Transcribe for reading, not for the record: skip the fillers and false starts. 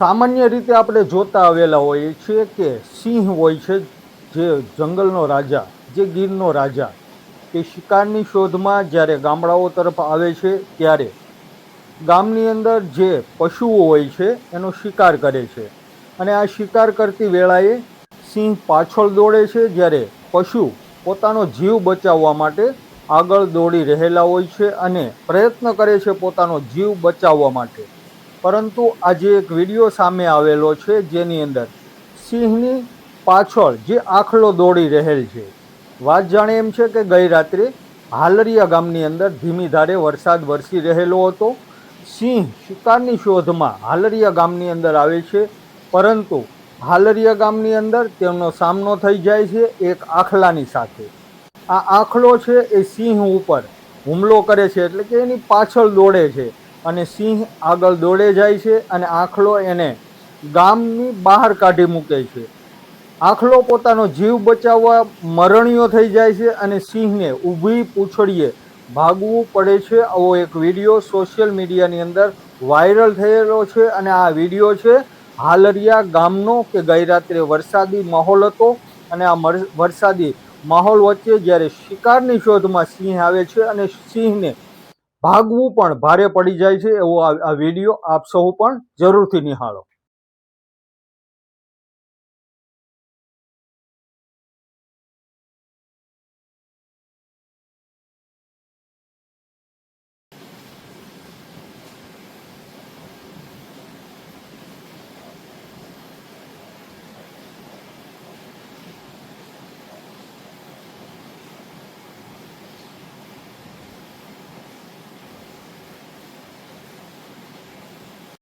સામાન્ય રીતે આપણે જોતા આવેલા હોઈએ છીએ કે સિંહ હોય છે જે જંગલનો રાજા, જે ગીરનો રાજા, તે શિકારની શોધમાં જ્યારે ગામડાઓ તરફ આવે છે ત્યારે ગામની અંદર જે પશુઓ હોય છે એનો શિકાર કરે છે અને આ શિકાર કરતી વેળાએ સિંહ પાછળ દોડે છે, જ્યારે પશુ પોતાનો જીવ બચાવવા માટે આગળ દોડી રહેલા હોય છે અને પ્રયત્ન કરે છે પોતાનો જીવ બચાવવા માટે. પરંતુ આજે એક વિડીયો સામે આવેલો છે જેની અંદર સિંહની પાછળ જે આખલો દોડી રહેલ છે. વાત જાણે એમ છે કે ગઈ રાત્રે હાલરિયા ગામની અંદર ધીમી ધારે વરસાદ વરસી રહેલો હતો. સિંહ શિકારની શોધમાં હાલરિયા ગામની અંદર આવે છે, પરંતુ હાલરિયા ગામની અંદર તેમનો સામનો થઈ જાય છે એક આખલાની સાથે. આ આખલો છે એ સિંહ ઉપર હુમલો કરે છે, એટલે કે એની પાછળ દોડે છે અને સિંહ આગળ દોડે જાય છે અને આખલો એને ગામની બહાર કાઢી મૂકે છે. આખલો પોતાનો જીવ બચાવવા મરણિયો થઈ જાય છે અને સિંહને ઊભી પૂંછડીએ ભાગવું પડે છે. આવો એક વિડીયો સોશિયલ મીડિયાની અંદર વાયરલ થયેલો છે અને આ વિડીયો છે હાલરિયા ગામનો કે ગઈ રાત્રે વરસાદી માહોલ હતો અને આ વરસાદી માહોલ વચ્ચે જ્યારે શિકારની શોધમાં સિંહ આવે છે અને સિંહને ભાગવું પણ ભારે પડી જાય છે. એવો આ વિડીયો આપ સૌ પણ જરૂરથી નિહાળો.